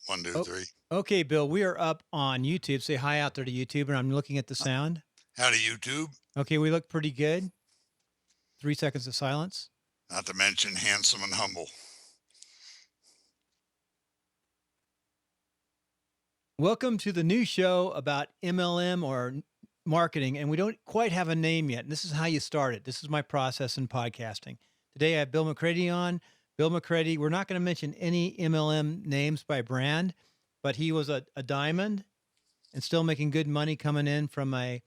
One, two, Oh, three. okay, Bill. We are up on YouTube. Say hi out there to YouTube, and I'm looking at the sound. Howdy, YouTube. Okay, we look pretty good. 3 seconds of silence. Not to mention handsome and humble. Welcome to the new show about MLM or marketing, and we don't quite have a name yet. And this is how you start it. This is my process in podcasting. Today I have Bill McCready on. Bill McCready, we're not going to mention any MLM names by brand, but he was a diamond and still making good money coming in from a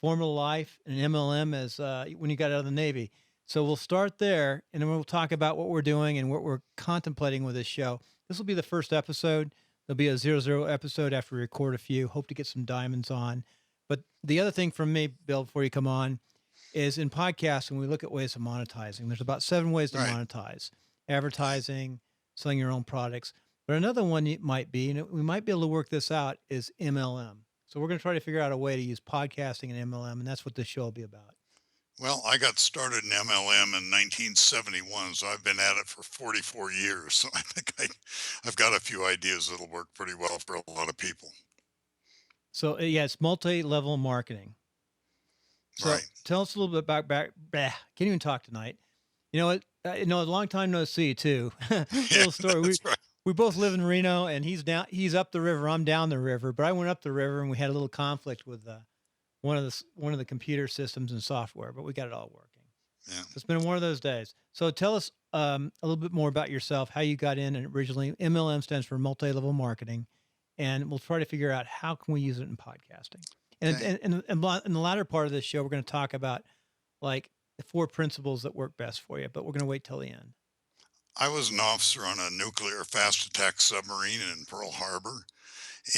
former life and MLM as when you got out of the Navy. So we'll start there, and then we'll talk about what we're doing and what we're contemplating with this show. This will be the first episode. There'll be a 00 episode after we record a few. Hope to get some diamonds on. But the other thing from me, Bill, before you come on, is in podcasting, we look at ways of monetizing. There's about 7 ways to Right, monetize: right. advertising, selling your own products. But another one it might be, and we might be able to work this out, is MLM. So we're going to try to figure out a way to use podcasting and MLM, and that's what this show will be about. Well, I got started in MLM in 1971, so I've been at it for 44 years. So I think I've got a few ideas that'll work pretty well for a lot of people. So yeah, it's multi-level marketing. So Right. tell us a little bit about can't even talk tonight. You know what? A long time no see too. Yeah, Little story. We that's right. we both live in Reno, and he's up the river. I'm down the river, but I went up the river, and we had a little conflict with one of the computer systems and software, but we got it all working. Yeah. So it's been one of those days. So tell us a little bit more about yourself, how you got in, and originally MLM stands for multi-level marketing, and we'll try to figure out how can we use it in podcasting. And Okay. in the latter part of this show, we're going to talk about like the 4 principles that work best for you, but we're going to wait till the end. I was an officer on a nuclear fast attack submarine in Pearl Harbor,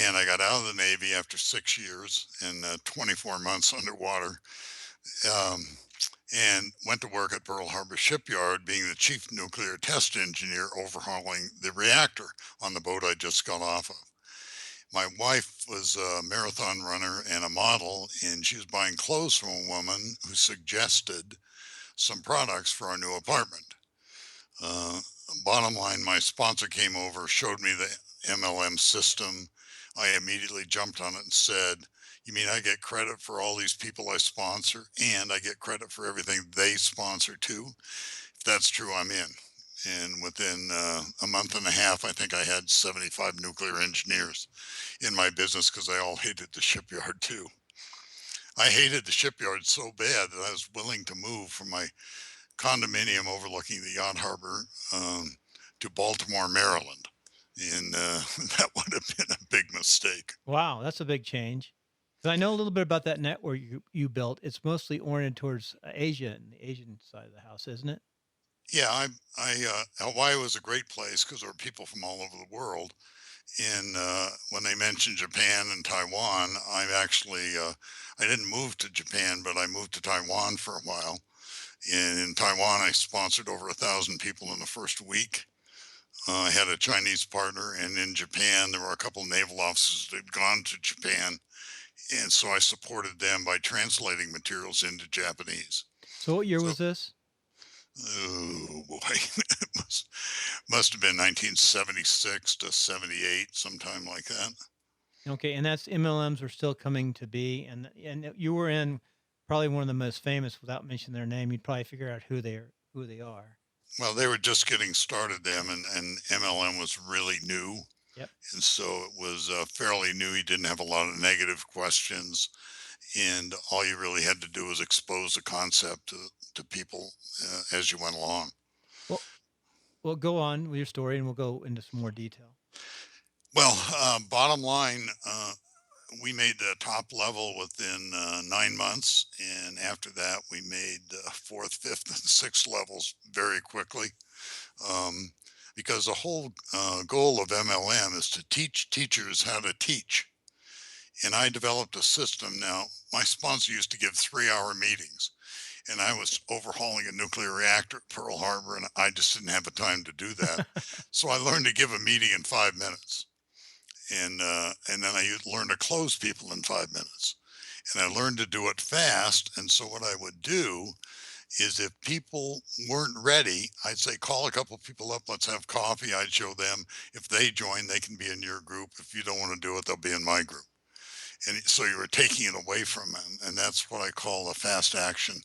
and I got out of the Navy after 6 years and 24 months underwater. Um, and went to work at Pearl Harbor Shipyard, being the chief nuclear test engineer overhauling the reactor on the boat I just got off of. My wife was a marathon runner and a model, and she was buying clothes from a woman who suggested some products for our new apartment. Uh, Bottom line, my sponsor came over, showed me the MLM system. I immediately jumped on it and said, "You mean I get credit for all these people I sponsor, and I get credit for everything they sponsor too? If that's true, I'm in." And within a month and a half, I think I had 75 nuclear engineers in my business because they all hated the shipyard too. I hated the shipyard so bad that I was willing to move from my condominium overlooking the yacht harbor to Baltimore, Maryland. And that would have been a big mistake. Wow, that's a big change. Because I know a little bit about that network you built. It's mostly oriented towards Asia and the Asian side of the house, isn't it? Yeah, Hawaii was a great place because there were people from all over the world. And when they mentioned Japan and Taiwan, I didn't move to Japan, but I moved to Taiwan for a while. And in Taiwan, I sponsored over 1,000 people in the first week. I had a Chinese partner, and in Japan, there were a couple naval officers that had gone to Japan, and so I supported them by translating materials into Japanese. So what year So, was this? oh boy, it must have been 1976 to 78, sometime like that. Okay, and that's MLMs are still coming to be, and you were in probably one of the most famous. Without mentioning their name, you'd probably figure out who they are. Well, they were just getting started them, and MLM was really new, Yep. and so it was fairly new. You didn't have a lot of negative questions, and all you really had to do was expose the concept to people as you went along. Well, well, go on with your story, and we'll go into some more detail. Well, bottom line, we made the top level within 9 months, and after that, we made fourth, fifth, and sixth levels very quickly. Um, because the whole goal of MLM is to teach teachers how to teach. And I developed a system. Now, my sponsor used to give 3 hour meetings, and I was overhauling a nuclear reactor at Pearl Harbor, and I just didn't have the time to do that. So I learned to give a meeting in 5 minutes, and then I learned to close people in 5 minutes, and I learned to do it fast. And so what I would do is if people weren't ready, I'd say call a couple people up, let's have coffee. I'd show them. If they join, they can be in your group. If you don't want to do it, they'll be in my group. And so you were taking it away from them. And that's what I call a fast action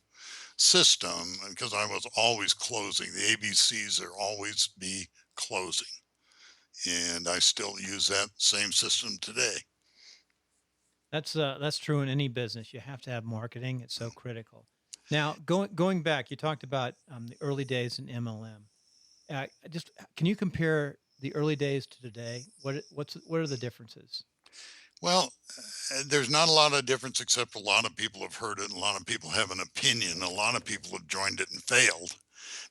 system, because I was always closing. The ABCs are always be closing. And I still use that same system today. That's true in any business. You have to have marketing. It's so critical. Now, going back, you talked about the early days in MLM. Just can you compare the early days to today? What are the differences? Well, there's not a lot of difference, except a lot of people have heard it and a lot of people have an opinion. A lot of people have joined it and failed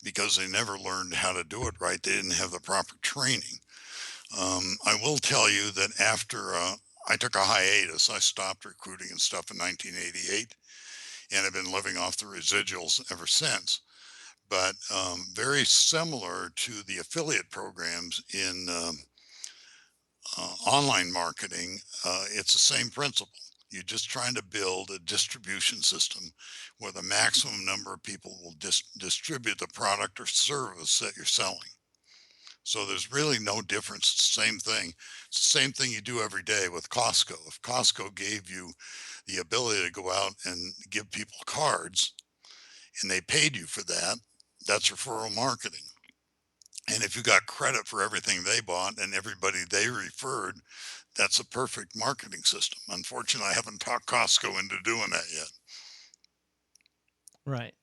because they never learned how to do it right. They didn't have the proper training. I will tell you that after I took a hiatus, I stopped recruiting and stuff in 1988, and I've been living off the residuals ever since. But very similar to the affiliate programs in online marketing, it's the same principle. You're just trying to build a distribution system where the maximum number of people will distribute the product or service that you're selling. So there's really no difference. It's the same thing. It's the same thing you do every day with Costco. If Costco gave you the ability to go out and give people cards and they paid you for that, that's referral marketing. And if you got credit for everything they bought and everybody they referred, that's a perfect marketing system. Unfortunately, I haven't talked Costco into doing that yet. Right.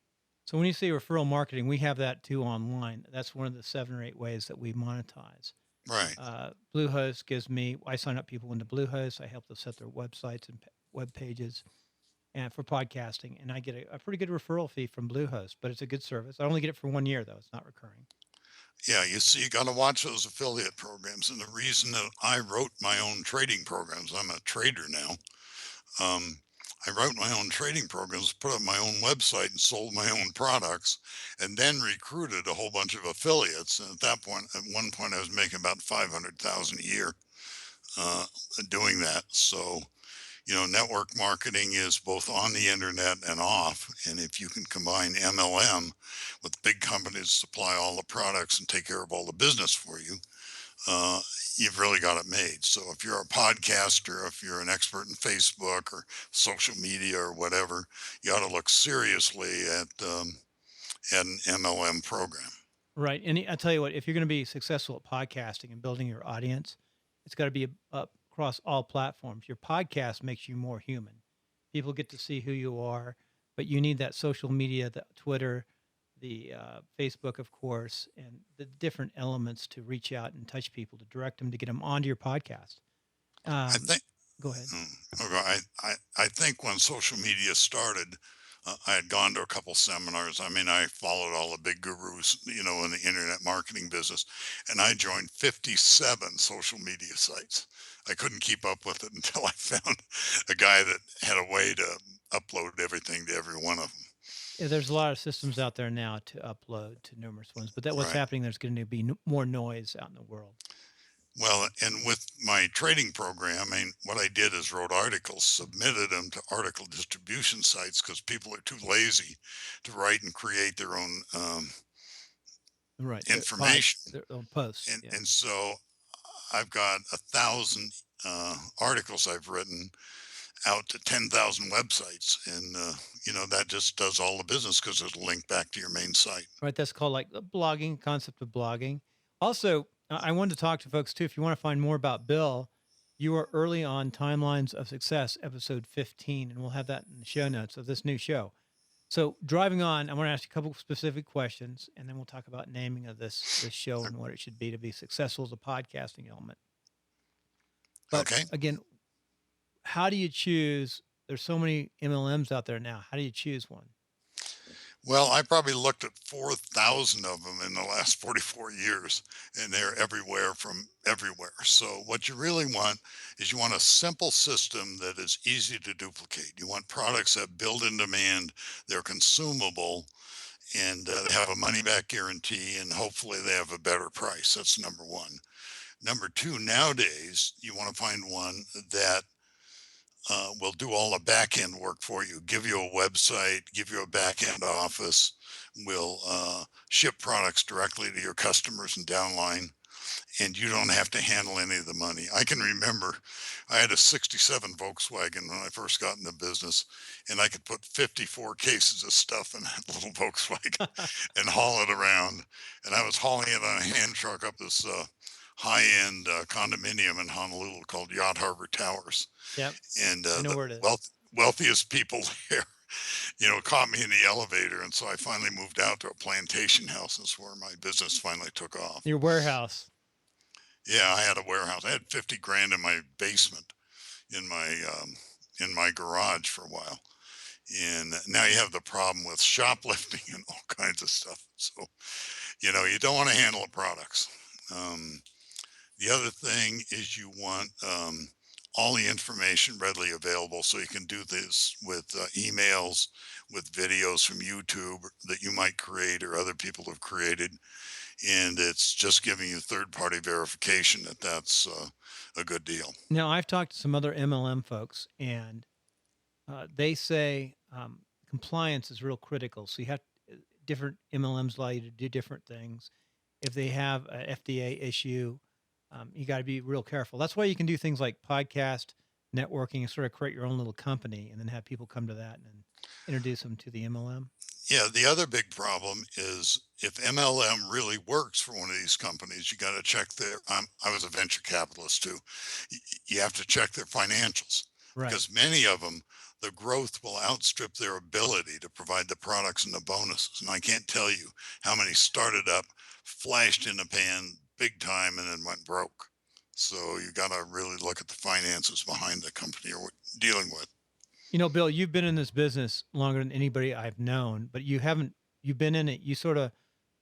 So when you say referral marketing, we have that too online. That's one of the 7 or 8 ways that we monetize. Right. Bluehost gives me. I sign up people into Bluehost. I help them set their websites and web pages, and for podcasting, and I get a pretty good referral fee from Bluehost. But it's a good service. I only get it for 1 year though; it's not recurring. Yeah, you see, you got to watch those affiliate programs. And the reason that I wrote my own trading programs, I'm a trader now. Um, I wrote my own trading programs, put up my own website, and sold my own products, and then recruited a whole bunch of affiliates. And at that point, at one point, I was making about 500,000 a year uh, doing that. So, network marketing is both on the internet and off. And if you can combine MLM with big companies supply all the products and take care of all the business for you, uh, you've really got it made. So if you're a podcaster, if you're an expert in Facebook or social media or whatever, you ought to look seriously at an MLM program. Right. And I tell you what, if you're going to be successful at podcasting and building your audience, it's got to be up across all platforms. Your podcast makes you more human. People get to see who you are, but you need that social media, the Twitter, the Facebook, of course, and the different elements to reach out and touch people, to direct them, to get them onto your podcast. I Um, think Go ahead. Okay, I think when social media started, I had gone to a couple seminars. I mean, I followed all the big gurus, in the internet marketing business, and I joined 57 social media sites. I couldn't keep up with it until I found a guy that had a way to upload everything to every one of them. Yeah, there's a lot of systems out there now to upload to numerous ones, but that what's Right. happening, there's going to be more noise out in the world. Well, and with my trading program, I mean, what I did is wrote articles, submitted them to article distribution sites because people are too lazy to write and create their own Right. information. Their own posts. Yeah. And so I've got 1,000 articles I've written out to 10,000 websites. And, that just does all the business because there's a link back to your main site. Right. That's called like the blogging concept of blogging. Also, I wanted to talk to folks too. If you want to find more about Bill, you are early on Timelines of Success, episode 15, and we'll have that in the show notes of this new show. So driving on, I want to ask you a couple of specific questions, and then we'll talk about naming of this show and what it should be to be successful as a podcasting element. But Okay. again, how do you choose? There's so many MLMs out there now. How do you choose one? Well, I probably looked at 4,000 of them in the last 44 years, and they're everywhere from everywhere. So, what you really want is you want a simple system that is easy to duplicate. You want products that build in demand, they're consumable, and they have a money back guarantee, and hopefully they have a better price. That's number one. Number two, nowadays, you want to find one that will do all the back end work for you, give you a website, give you a back end office, will ship products directly to your customers and downline, and you don't have to handle any of the money. I can remember I had a 67 Volkswagen when I first got in the business, and I could put 54 cases of stuff in that little Volkswagen and haul it around. And I was hauling it on a hand truck up this high end condominium in Honolulu called Yacht Harbor Towers. Yep. And I know the where it is. wealthiest people there, caught me in the elevator. And so I finally moved out to a plantation house. That's where my business finally took off. Your warehouse. Yeah, I had a warehouse. I had 50 grand in my basement in my garage for a while. And now you have the problem with shoplifting and all kinds of stuff. So, you don't want to handle the products. Um, the other thing is you want all the information readily available so you can do this with emails, with videos from YouTube that you might create or other people have created. And it's just giving you third party verification that that's a good deal. Now, I've talked to some other MLM folks, and they say compliance is real critical. So you have different MLMs allow you to do different things. If they have a FDA issue, you got to be real careful. That's why you can do things like podcast networking and sort of create your own little company, and then have people come to that and then introduce them to the MLM. Yeah, the other big problem is if MLM really works for one of these companies, you got to check their. I was a venture capitalist too. You have to check their financials Right. because many of them, the growth will outstrip their ability to provide the products and the bonuses. And I can't tell you how many started up, flashed in the pan big time, and then went broke. So you got to really look at the finances behind the company you're dealing with. Bill, you've been in this business longer than anybody I've known, but you haven't, you've been in it. You sort of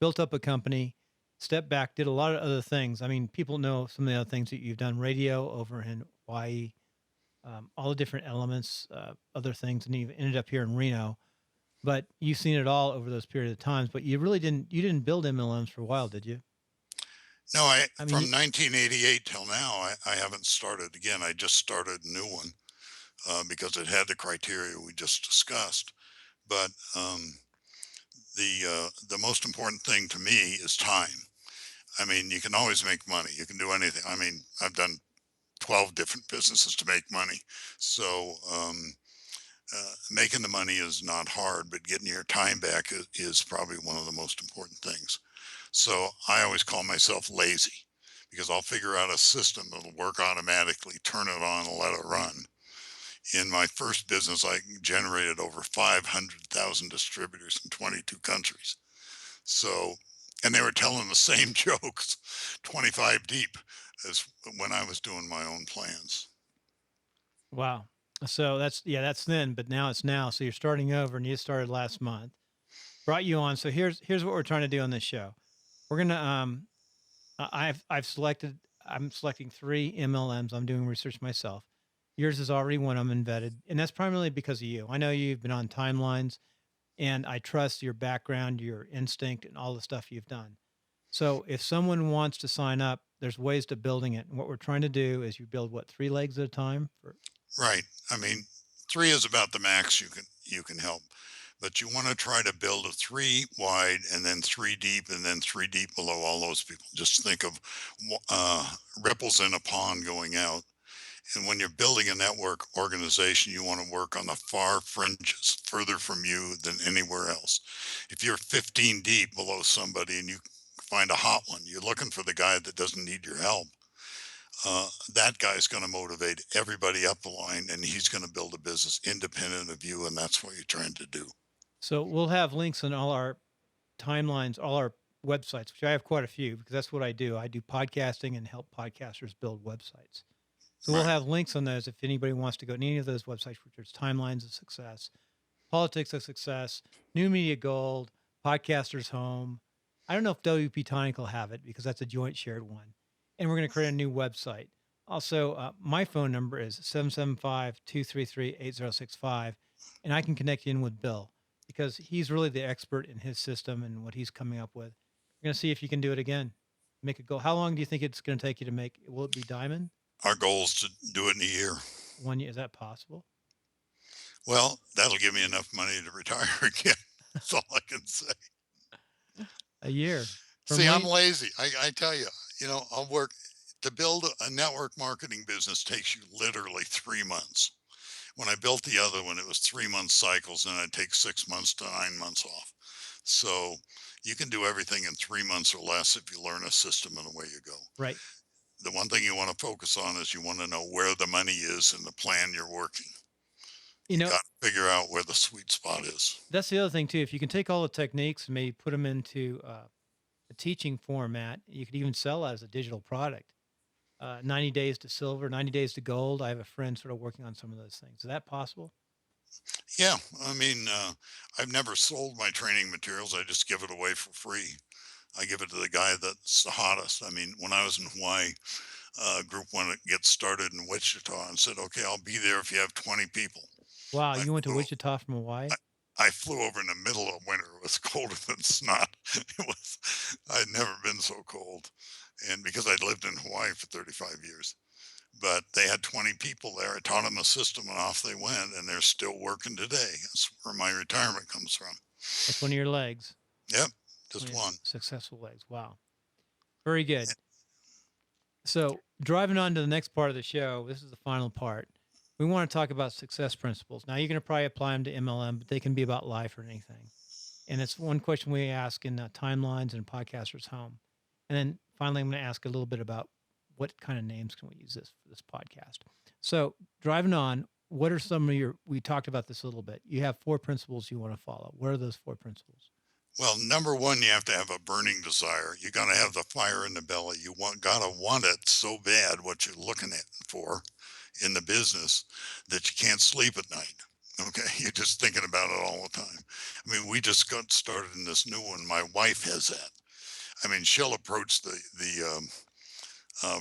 built up a company, stepped back, did a lot of other things. I mean, people know some of the other things that you've done, radio over in Hawaii, all the different elements, other things, and you ended up here in Reno. But you've seen it all over those period of times. But you didn't build MLMs for a while, did you? No, I I mean, from 1988 till now, I haven't started again. I just started a new one because it had the criteria we just discussed. But the most important thing to me is time. I mean, you can always make money. You can do anything. I mean, I've done 12 different businesses to make money. So making the money is not hard, but getting your time back is probably one of the most important things. So I always call myself lazy because I'll figure out a system that'll work automatically, turn it on, and let it run. In my first business, I generated over 500,000 distributors in 22 countries. So, and they were telling the same jokes 25 deep as when I was doing my own plans. wow. So that's then, but now it's now. So you're starting over, and you started last month. Brought you on. So here's what we're trying to do on this show. We're gonna I've selected I'm selecting three MLMs. I'm doing research myself. Yours is already one I'm embedded, and that's primarily because of you. I know you've been on timelines, and I trust your background, your instinct, and all the stuff you've done. So if someone wants to sign up, there's ways to building it. And what we're trying to do is you build what, three legs at a time for Right. I mean, three is about the max you can help, but you want to try to build a three wide and then three deep and then three deep below all those people. Just think of ripples in a pond going out. And when you're building a network organization, you want to work on the far fringes, further from you than anywhere else. If you're 15 deep below somebody and you find a hot one, you're looking for the guy that doesn't need your help. That guy's going to motivate everybody up the line and he's going to build a business independent of you. And that's what you're trying to do. so we'll have links on all our timelines, all our websites, which I have quite a few because that's what I do. I do podcasting and help podcasters build websites. So we'll Right. have links on those if anybody wants to go to any of those websites, which is Timelines of Success, Politics of Success, New Media Gold, Podcasters Home. I don't know if WP Tonic will have it because that's a joint shared one. And we're going to create a new website. Also, my phone number is 775-233-8065. And I can connect you in with Bill because he's really the expert in his system and what he's coming up with. We're going to see if you can do it again. Make it go. How long do you think it's going to take you to make? Will it be diamond? Our goal is to do it in a year. 1 year. Is that possible? Well, that'll give me enough money to retire again. That's all I can say. A year from See, when I'm lazy. I tell you, I'll work to build a network marketing business takes you literally 3 months. When I built the other one, it was 3 month cycles, and I'd take 6 months to 9 months off. So you can do everything in 3 months or less if you learn a system and away you go. right? The one thing you want to focus on is you want to know where the money is in the plan you're working. You You know, got to figure out where the sweet spot is. that's the other thing too. If you can take all the techniques and maybe put them into a teaching format, you could even sell that as a digital product. 90 days to silver, 90 days to gold. I have a friend sort of working on some of those things. Is that possible? Yeah, I mean, I've never sold my training materials. I just give it away for free. I give it to the guy that's the hottest. I mean, when I was in Hawaii, group wanted to get started in Wichita and said, "Okay, I'll be there if you have 20 people." Wow, I you went to flew, Wichita from Hawaii? I, I flew over in the middle of winter. It was colder than snot. It was, I'd never been so cold, and because I'd lived in Hawaii for 35 years. But they had 20 people there. I taught them a system, and off they went, and they're still working today. That's where my retirement comes from. That's one of your legs. Yep, One just of your one. successful legs. Wow. Very good. So, driving on to the next part of the show, this is the final part. We want to talk about success principles. Now, you're going to probably apply them to MLM, but they can be about life or anything. And it's one question we ask in timelines and podcasters home. And then finally, I'm going to ask a little bit about what kind of names can we use this for this podcast. So, driving on, what are some of your? We talked about this a little bit. You have 4 principles you want to follow. What are those 4 principles? Well, number one, you have to have a burning desire. You got to have the fire in the belly. You gotta want it so bad what you're looking at for in the business that you can't sleep at night. Okay, you're just thinking about it all the time. I mean, we just got started in this new one. My wife has that. I mean, she'll approach the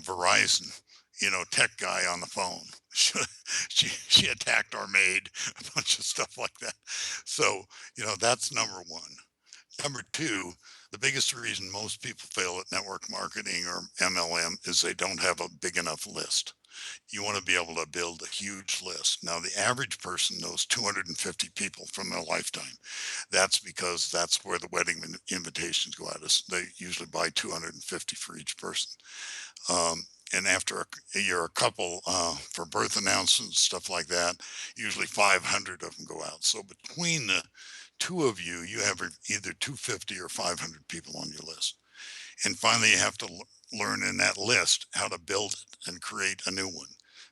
Verizon, tech guy on the phone. She attacked our maid, a bunch of stuff like that. So that's number one. Number two, the biggest reason most people fail at network marketing or MLM is they don't have a big enough list. You want to be able to build a huge list. Now, the average person knows 250 people from their lifetime. That's because that's where the wedding invitations go out. They usually buy 250 for each person. And after you're a couple for birth announcements, stuff like that, usually 500 of them go out. So between the two of you, you have either 250 or 500 people on your list. And finally, you have to learn in that list how to build it and create a new one.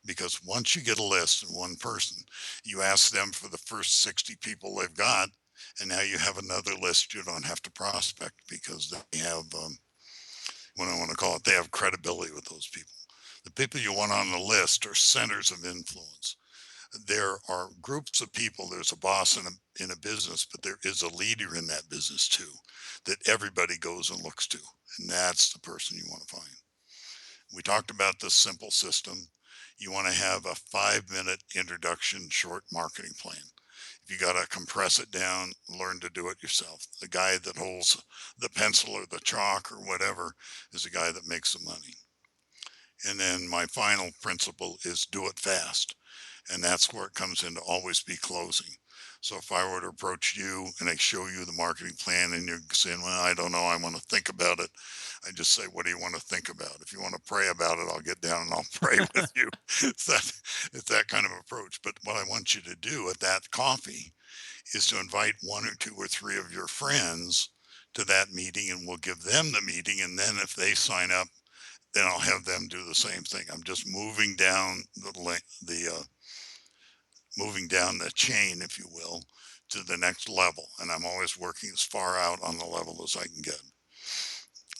Because once you get a list in one person, you ask them for the first 60 people they've got, and now you have another list you don't have to prospect because they have, what I want to call it, they have credibility with those people. The people you want on the list are centers of influence. There are groups of people. There's a boss in a business, but there is a leader in that business too that everybody goes and looks to. And that's the person you want to find. We talked about this simple system. You want to have a 5 minute introduction short marketing plan. If you got to compress it down, learn to do it yourself. The guy that holds the pencil or the chalk or whatever is the guy that makes the money. And then my final principle is do it fast. And that's where it comes into always be closing. So if I were to approach you and I show you the marketing plan and you're saying, well, I don't know, I want to think about it. I just say, what do you want to think about? If you want to pray about it, I'll get down and I'll pray with you. It's that kind of approach. But what I want you to do at that coffee is to invite one or two or three of your friends to that meeting and we'll give them the meeting. And then if they sign up, then I'll have them do the same thing. I'm just moving down the chain, if you will, to the next level. And I'm always working as far out on the level as I can get.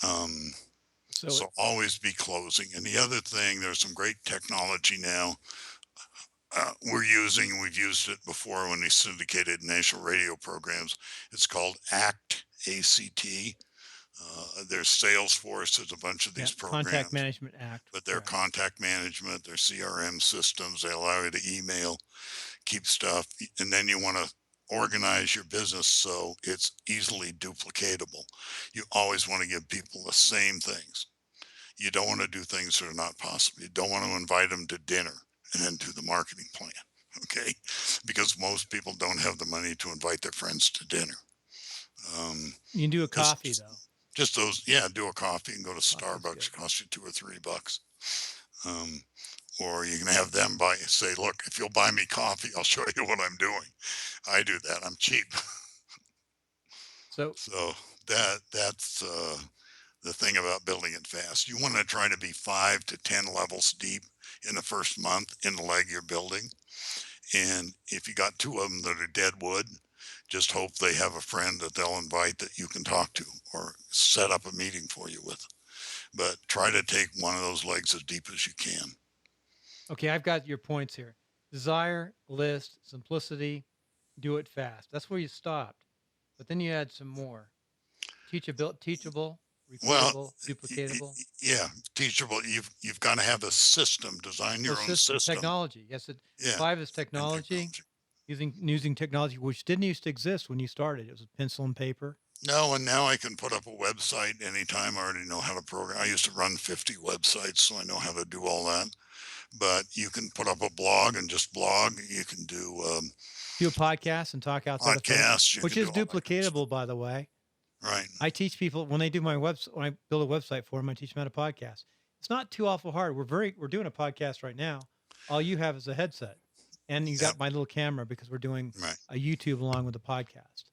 Um, So, so always be closing. And the other thing, there's some great technology now we've used it before when we syndicated national radio programs. It's called ACT, ACT. There's Salesforce, there's a bunch of yeah, these Contact programs, Management Act. but their Correct. contact management, their CRM systems, they allow you to email, keep stuff, and then you want to organize your business so it's easily duplicatable. You always want to give people the same things. You don't want to do things that are not possible. You don't want to invite them to dinner. and then do the marketing plan. Okay, because most people don't have the money to invite their friends to dinner. Um, You can do a just coffee though. just those, yeah. Do a coffee and go to Coffee's Starbucks. good. It costs you $2 or $3. Um, or you can have them say, look, if you'll buy me coffee, I'll show you what I'm doing. I do that. I'm cheap. So So that's the thing about building it fast. You want to try to be 5 to 10 levels deep in the first month in the leg you're building. And if you got two of them that are dead wood, just hope they have a friend that they'll invite that you can talk to or set up a meeting for you with. But try to take one of those legs as deep as you can. okay, I've got your points here. Desire, list, simplicity, do it fast. That's where you stopped. But then you add some more. Teachable, Well, repeatable, duplicatable. yeah, teachable. You've got to have a system. Design Oh, your own system, system. technology. Yes, Yeah, 5 is and technology. technology. Using technology, which didn't used to exist when you started. It was pencil and paper. No, and now I can put up a website anytime. I already know how to program. I used to run 50 websites, so I know how to do all that. But you can put up a blog and just blog. You can do Do a podcast and talk outside of folks, podcasts. You which can do is all that kind of stuff. duplicatable, by the way. Right. I teach people when they do my website, when I build a website for them, I teach them how to podcast. It's not too awful hard. We're doing a podcast right now. All you have is a headset and you Yep. got my little camera because we're doing Right. a YouTube along with the podcast.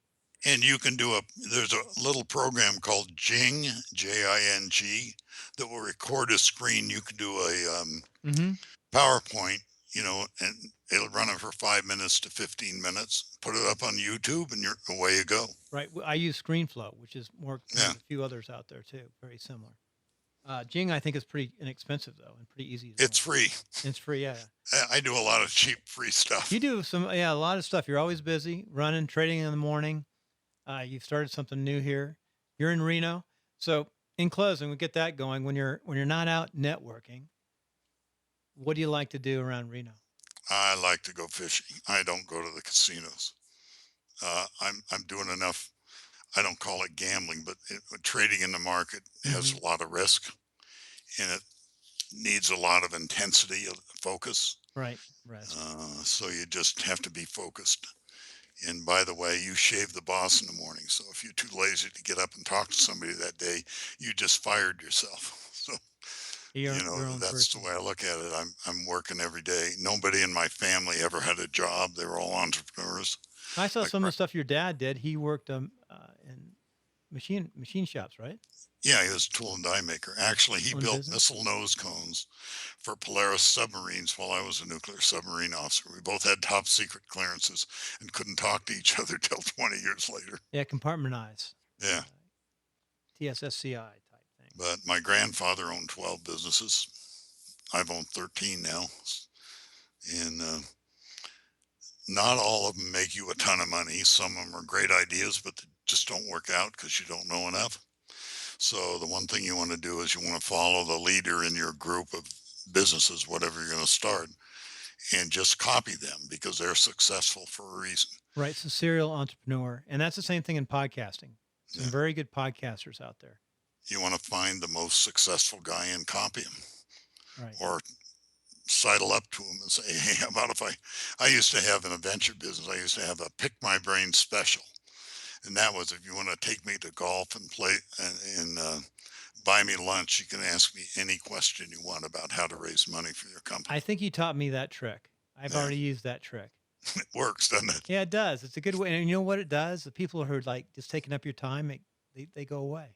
And you can do there's a little program called Jing, Jing, that will record a screen. You can do a Mm-hmm. PowerPoint, and it'll run it for 5 minutes to 15 minutes. Put it up on YouTube and you're away you go. Right. I use ScreenFlow, which is more, and Yeah. there's a few others out there too, very similar. Jing, I think, is pretty inexpensive though, and pretty easy to It's learn. free. And it's free. Yeah. Yeah. I do a lot of cheap free You stuff. do a lot of stuff. You're always busy running, trading in the morning. You've started something new here. You're in Reno. So in closing, we get that going. When you're not out networking, what do you like to do around Reno? I like to go fishing. I don't go to the casinos. I'm doing enough. I don't call it gambling, but trading in the market has Hmm. a lot of risk and it needs a lot of intensity of focus. Right. Rest. So you just have to be focused. And by the way, you shave the boss in the morning. So if you're too lazy to get up and talk to somebody that day, you just fired yourself. So, You're your own that's the person. way I look at it. I'm working every day. Nobody in my family ever had a job. They were all entrepreneurs. I saw Like, some of the stuff your dad did. He worked in machine shops, right? yeah, he was a tool and die maker. Actually, he Own built business. missile nose cones for Polaris submarines while I was a nuclear submarine officer. We both had top secret clearances and couldn't talk to each other till 20 years later. Yeah, compartmentized. Yeah. TSSCI type thing. But my grandfather owned 12 businesses. I've owned 13 now. And not all of them make you a ton of money. Some of them are great ideas, but they just don't work out because you don't know enough. So the one thing you want to do is you want to follow the leader in your group of businesses, whatever you're going to start, and just copy them because they're successful for a reason. Right. So serial entrepreneur. And that's the same thing in podcasting. Some Yeah. very good podcasters out there. You want to find the most successful guy and copy him Right. or sidle up to him and say, hey, how about if I used to have in a venture business, I used to have a pick my brain special. And that was if you want to take me to golf and play and buy me lunch, you can ask me any question you want about how to raise money for your I company. think you taught me that trick. I've Yeah, already used that trick. it works, doesn't it? Yeah, it does. It's a good way. And you know what it does? The people who are like just taking up your time, they go away.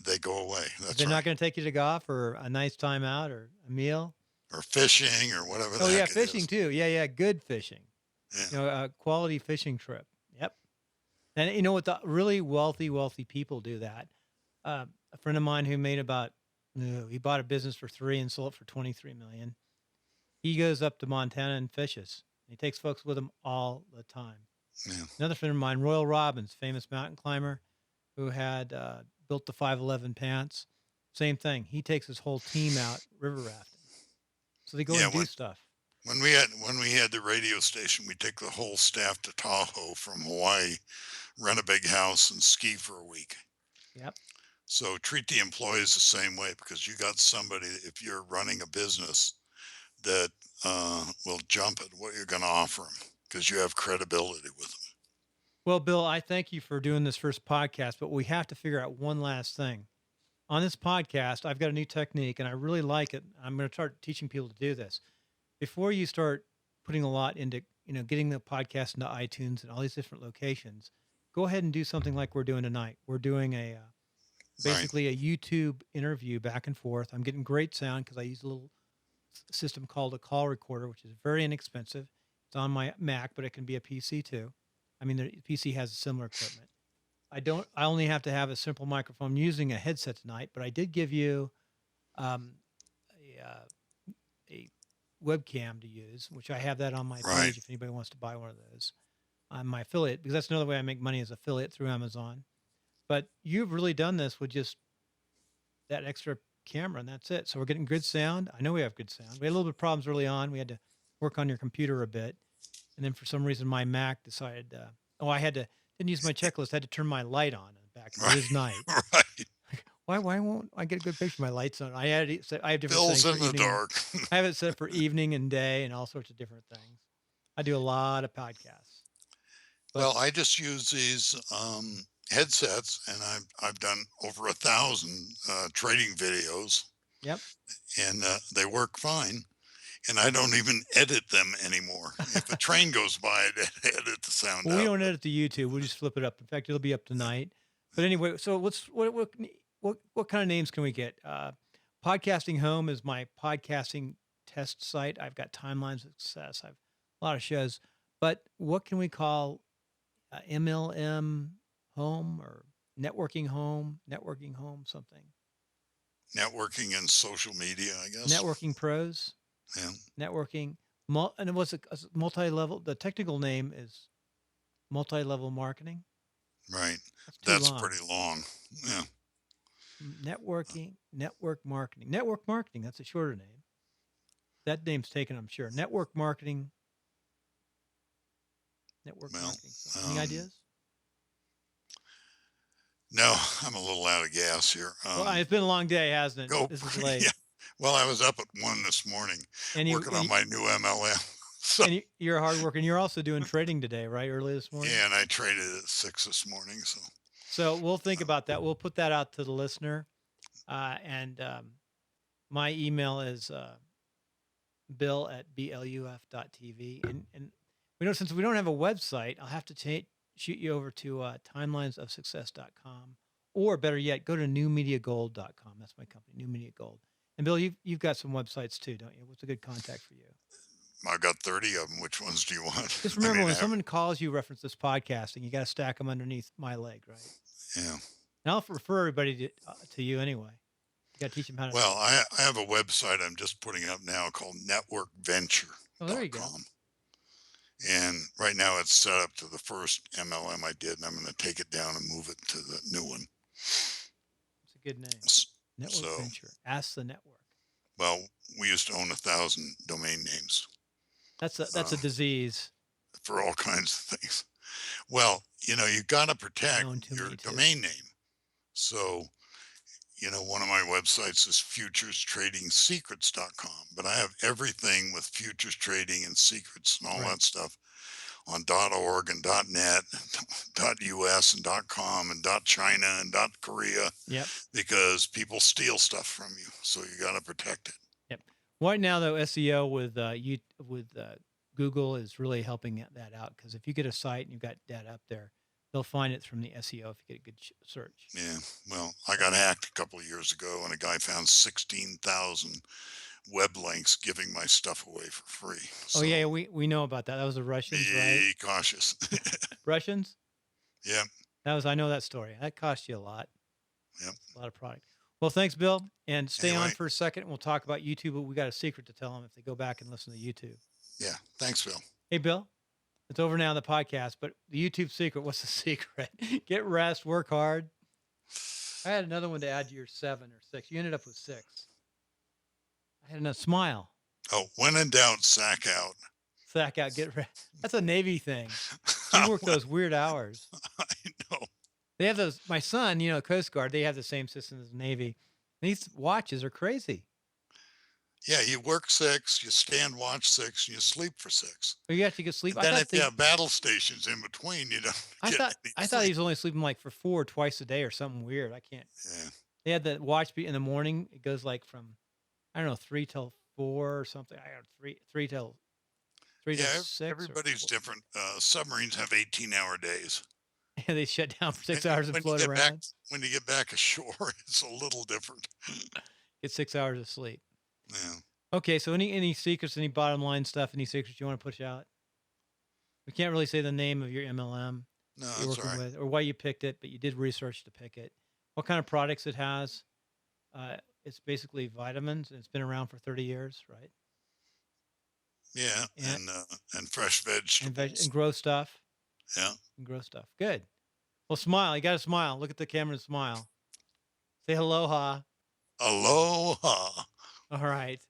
They go away. If That's they're not right. going to take you to golf or a nice time out or a meal. Or fishing or whatever the Oh yeah, heck it fishing is. too. Yeah, yeah, good fishing. Yeah. A quality fishing trip. Yep. And you know what? The really wealthy people do that. A friend of mine who made about, he bought a business for 3 and sold it for 23 million. He goes up to Montana and fishes. He takes folks with him all the time. Yeah. Another friend of mine, Royal Robbins, famous mountain climber, who had built the 511 pants. Same thing. He takes his whole team out river rafting. So they go Yeah. and do stuff. When we had the radio station, we take the whole staff to Tahoe from Hawaii, rent a big house, and ski for a week. Yep. So treat the employees the same way because you got somebody. If you're running a business, that will jump at what you're going to offer them because you have credibility with them. Well, Bill, I thank you for doing this first podcast, but we have to figure out one last thing. On this podcast, I've got a new technique and I really like it. I'm going to start teaching people to do this. Before you start putting a lot into, getting the podcast into iTunes and all these different locations, go ahead and do something like we're doing tonight. We're doing Right, basically a YouTube interview back and forth. I'm getting great sound because I use a little system called a call recorder, which is very inexpensive. It's on my Mac, but it can be a PC too. I mean, the PC has similar equipment. I only have to have a simple microphone. I'm using a headset tonight, but I did give you um, a webcam to use, which I have that on my right. page if anybody wants to buy one of those. I'm my affiliate because that's another way I make money as affiliate through Amazon. But you've really done this with just that extra camera, and that's it. So we're getting good sound. I know we have good sound. We had a little bit of problems early on. We had to work on your computer a bit, and then for some reason my Mac decided. I had to didn't use my checklist. I had to turn my light on in the back, and it Right, is night. right. Why won't I get a good picture? My lights on. I had it set, I have different Bill's settings for in the evening and dark. I have it set for evening and day and all sorts of different things. I do a lot of podcasts, but Well, I just use these headsets, and I've done over 1,000 trading videos, yep. and they work fine. And I don't even edit them anymore. If a train goes by, I edit the sound Well, we out. don't But edit the YouTube. We'll just flip it up. In fact, it'll be up tonight. But anyway, so what kind of names can we get? Podcasting Home is my podcasting test site. I've got timelines of success. I've a lot of shows. But what can we call MLM Home or Networking Home, something? networking and social media, I guess. Networking Pros, Yeah, Networking, and it was a multi-level. The technical name is multi-level marketing. right. That's too That's long. pretty long. Yeah. Network marketing. That's a shorter name. That name's taken, I'm sure. Network Well, marketing. So, any ideas? no, I'm a little out of gas here. Well, it's been a long day, hasn't it? Go. This is Yeah. late, Well, I was up at 1 this morning and you working on my new MLM. So, you're hard working. You're also doing trading today, right? Early this morning. yeah, and I traded at 6 this morning. So, So we'll think about that. We'll put that out to the listener, and my email is bill@bluf.tv. And since we don't have a website, I'll have to shoot you over to timelinesofsuccess.com, or better yet, go to newmediagold.com. That's my company, New Media Gold. And Bill, you've got some websites too, don't you? What's a good contact for you? I've got 30 of them. Which ones do you want? Just I remember mean, when someone calls you reference this podcasting, you got to stack them underneath my leg, right? yeah. And I'll refer everybody to you anyway. You got to teach them how to. Well, I have a website I'm just putting up now called Oh, there you go. networkventure.com. And right now it's set up to the first MLM I did, and I'm going to take it down and move it to the new one. It's a good name. S- Network So, Venture. Ask the network. well, we used to own 1,000 domain names That's uh, a disease. for all kinds of things. Well, you got to I protect own too your many too. domain name. So, one of my websites is futurestrading.secrets.com, but I have everything with futures trading and secrets and all Right. that stuff on .org and .net, .us and .com and .china and .korea Yep. because people steal stuff from you. So you got to protect it. Yep. Right now, though, SEO with Google is really helping that out because if you get a site and you've got data up there, they'll find it from the SEO if you get a good search. Yeah. Well, I got hacked a couple of years ago and a guy found 16,000 web links giving my stuff away for free. Oh So yeah, we know about that. That was the Russians, right? be cautious. Russians. Yeah. I know that story. That cost you a lot. Yep. A lot of product. Well, thanks, Bill. And stay on Anyway, for a second. We'll talk about YouTube, but we got a secret to tell them if they go back and listen to YouTube. yeah. Thanks, Bill. Hey, Bill, it's over now, the podcast, but the YouTube secret, what's the secret? Get rest, work hard. I had another one to add to your 7 or 6. You ended up with 6. I had another smile. Oh, when in doubt, sack out. Sack out, get rest. That's a Navy thing. You work those weird hours. I know. They have those, my son, Coast Guard, they have the same system as the Navy. These watches are crazy. Yeah, you work 6, you stand watch 6, and you sleep for 6. Or you actually get sleep? And then if you have battle stations in between, you don't get any I thought he sleep. was only sleeping like for 4 twice a day or something weird. I can't. Yeah. They had that watch be in the morning. It goes like from I don't know 3 till 4 or something. I got 3 till Yeah, 6 or everybody's 4. different. Submarines have 18-hour days. And they shut down for 6 And hours and when you float get back around. when you get back ashore, it's a little different. Get 6 hours of sleep. Yeah. Okay, so any secrets, any bottom line stuff, any secrets you want to push out? We can't really say the name of your MLM No, that you're that's working alright. with or why you picked it, but you did research to pick it. What kind of products it has? It's basically vitamins, and it's been around for 30 years, right? Yeah, And and fresh vegetables. and grow stuff Yeah. and grow stuff. Good. Well, smile. You got to smile. Look at the camera and smile. Say aloha. Aloha. All right.